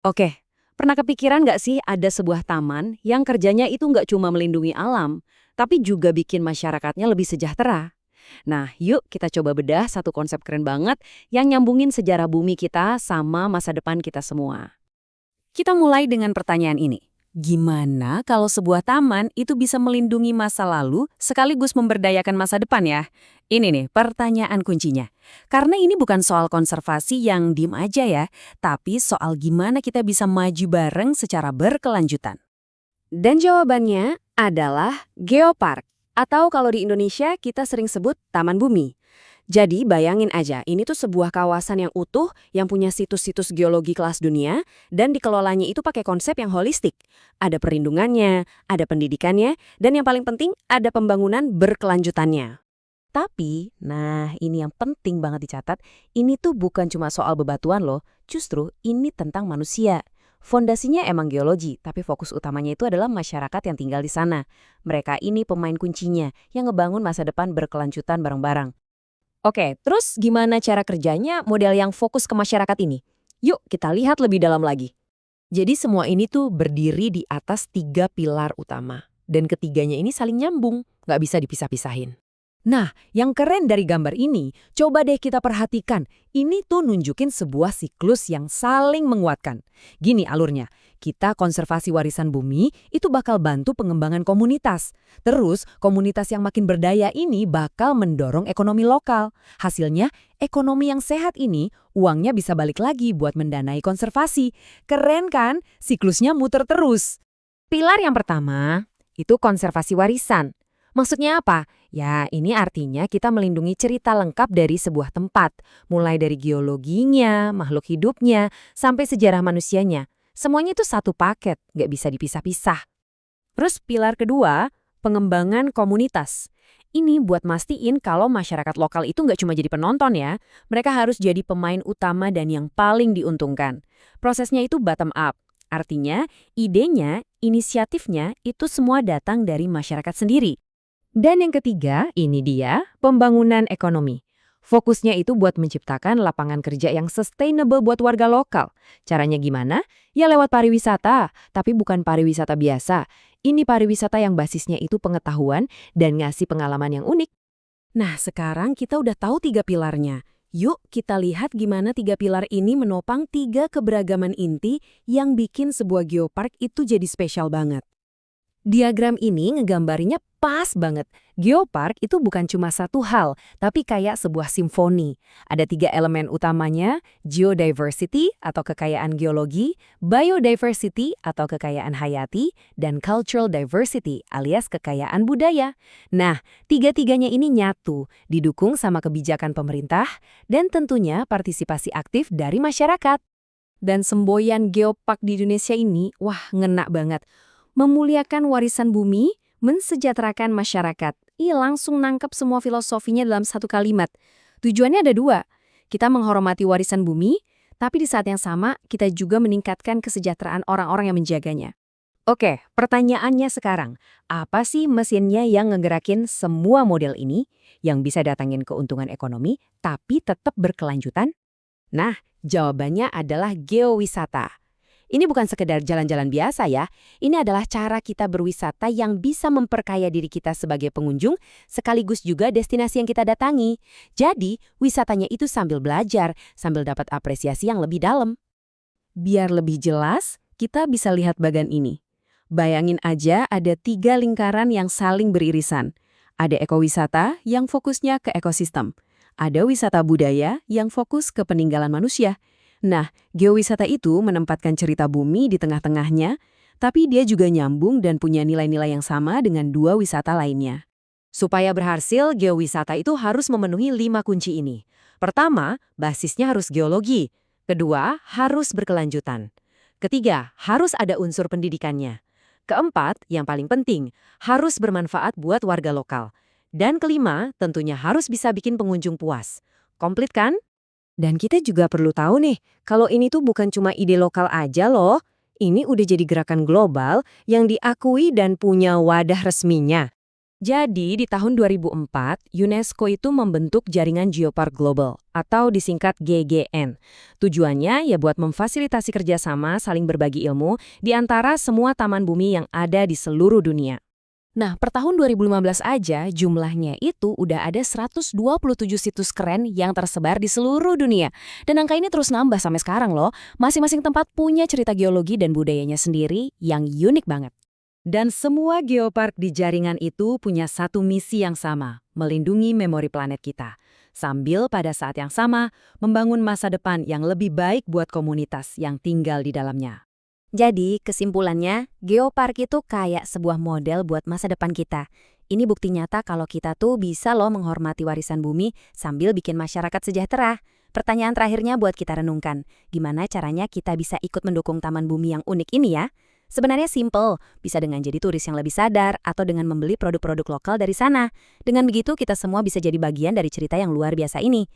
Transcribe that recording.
Oke, pernah kepikiran nggak sih ada sebuah taman yang kerjanya itu nggak cuma melindungi alam, tapi juga bikin masyarakatnya lebih sejahtera? Nah, yuk kita coba bedah satu konsep keren banget yang nyambungin sejarah bumi kita sama masa depan kita semua. Kita mulai dengan pertanyaan ini. Gimana kalau sebuah taman itu bisa melindungi masa lalu sekaligus memberdayakan masa depan ya? Ini nih pertanyaan kuncinya. Karena ini bukan soal konservasi yang diem aja ya, tapi soal gimana kita bisa maju bareng secara berkelanjutan. Dan jawabannya adalah geopark, atau kalau di Indonesia kita sering sebut Taman Bumi. Jadi bayangin aja, ini tuh sebuah kawasan yang utuh, yang punya situs-situs geologi kelas dunia, dan dikelolanya itu pakai konsep yang holistik. Ada perlindungannya, ada pendidikannya, dan yang paling penting ada pembangunan berkelanjutannya. Tapi, nah ini yang penting banget dicatat, ini tuh bukan cuma soal bebatuan loh, justru ini tentang manusia. Fondasinya emang geologi, tapi fokus utamanya itu adalah masyarakat yang tinggal di sana. Mereka ini pemain kuncinya yang ngebangun masa depan berkelanjutan bareng-bareng. Oke, terus gimana cara kerjanya model yang fokus ke masyarakat ini? Yuk kita lihat lebih dalam lagi. Jadi semua ini tuh berdiri di atas 3 pilar utama. Dan ketiganya ini saling nyambung, nggak bisa dipisah-pisahin. Nah, yang keren dari gambar ini, coba deh kita perhatikan. Ini tuh nunjukin sebuah siklus yang saling menguatkan. Gini alurnya, kita konservasi warisan bumi itu bakal bantu pengembangan komunitas. Terus, komunitas yang makin berdaya ini bakal mendorong ekonomi lokal. Hasilnya, ekonomi yang sehat ini, uangnya bisa balik lagi buat mendanai konservasi. Keren kan? Siklusnya muter terus. Pilar yang pertama, itu konservasi warisan. Maksudnya apa? Ya, ini artinya kita melindungi cerita lengkap dari sebuah tempat, mulai dari geologinya, makhluk hidupnya, sampai sejarah manusianya. Semuanya itu satu paket, nggak bisa dipisah-pisah. Terus pilar kedua, pengembangan komunitas. Ini buat mastiin kalau masyarakat lokal itu nggak cuma jadi penonton ya, mereka harus jadi pemain utama dan yang paling diuntungkan. Prosesnya itu bottom up, artinya idenya, inisiatifnya itu semua datang dari masyarakat sendiri. Dan yang ketiga, ini dia, pembangunan ekonomi. Fokusnya itu buat menciptakan lapangan kerja yang sustainable buat warga lokal. Caranya gimana? Ya lewat pariwisata, tapi bukan pariwisata biasa. Ini pariwisata yang basisnya itu pengetahuan dan ngasih pengalaman yang unik. Nah, sekarang kita udah tahu 3 pilarnya. Yuk kita lihat gimana 3 pilar ini menopang 3 keberagaman inti yang bikin sebuah geopark itu jadi spesial banget. Diagram ini ngegambarinya pas banget. Geopark itu bukan cuma satu hal, tapi kayak sebuah simfoni. Ada 3 elemen utamanya, geodiversity atau kekayaan geologi, biodiversity atau kekayaan hayati, dan cultural diversity alias kekayaan budaya. Nah, 3-tiganya ini nyatu, didukung sama kebijakan pemerintah, dan tentunya partisipasi aktif dari masyarakat. Dan semboyan geopark di Indonesia ini, wah ngena banget. Memuliakan warisan bumi, mensejahterakan masyarakat. Langsung nangkep semua filosofinya dalam satu kalimat. Tujuannya ada 2. Kita menghormati warisan bumi, tapi di saat yang sama kita juga meningkatkan kesejahteraan orang-orang yang menjaganya. Oke, pertanyaannya sekarang. Apa sih mesinnya yang ngegerakin semua model ini yang bisa datangin keuntungan ekonomi tapi tetap berkelanjutan? Nah, jawabannya adalah geowisata. Ini bukan sekedar jalan-jalan biasa ya, ini adalah cara kita berwisata yang bisa memperkaya diri kita sebagai pengunjung, sekaligus juga destinasi yang kita datangi. Jadi, wisatanya itu sambil belajar, sambil dapat apresiasi yang lebih dalam. Biar lebih jelas, kita bisa lihat bagan ini. Bayangin aja ada 3 lingkaran yang saling beririsan. Ada ekowisata yang fokusnya ke ekosistem. Ada wisata budaya yang fokus ke peninggalan manusia. Nah, geowisata itu menempatkan cerita bumi di tengah-tengahnya, tapi dia juga nyambung dan punya nilai-nilai yang sama dengan 2 wisata lainnya. Supaya berhasil, geowisata itu harus memenuhi 5 kunci ini. Pertama, basisnya harus geologi. Kedua, harus berkelanjutan. Ketiga, harus ada unsur pendidikannya. Keempat, yang paling penting, harus bermanfaat buat warga lokal. Dan kelima, tentunya harus bisa bikin pengunjung puas. Komplit kan? Dan kita juga perlu tahu nih, kalau ini tuh bukan cuma ide lokal aja loh. Ini udah jadi gerakan global yang diakui dan punya wadah resminya. Jadi, di tahun 2004, UNESCO itu membentuk Jaringan Geopark Global, atau disingkat GGN. Tujuannya ya buat memfasilitasi kerjasama saling berbagi ilmu di antara semua taman bumi yang ada di seluruh dunia. Nah, per tahun 2015 aja jumlahnya itu udah ada 127 situs keren yang tersebar di seluruh dunia. Dan angka ini terus nambah sampai sekarang loh. Masing-masing tempat punya cerita geologi dan budayanya sendiri yang unik banget. Dan semua geopark di jaringan itu punya satu misi yang sama, melindungi memori planet kita. Sambil pada saat yang sama, membangun masa depan yang lebih baik buat komunitas yang tinggal di dalamnya. Jadi, kesimpulannya, geopark itu kayak sebuah model buat masa depan kita. Ini bukti nyata kalau kita tuh bisa loh menghormati warisan bumi sambil bikin masyarakat sejahtera. Pertanyaan terakhirnya buat kita renungkan, gimana caranya kita bisa ikut mendukung taman bumi yang unik ini ya? Sebenarnya simple, bisa dengan jadi turis yang lebih sadar atau dengan membeli produk-produk lokal dari sana. Dengan begitu kita semua bisa jadi bagian dari cerita yang luar biasa ini.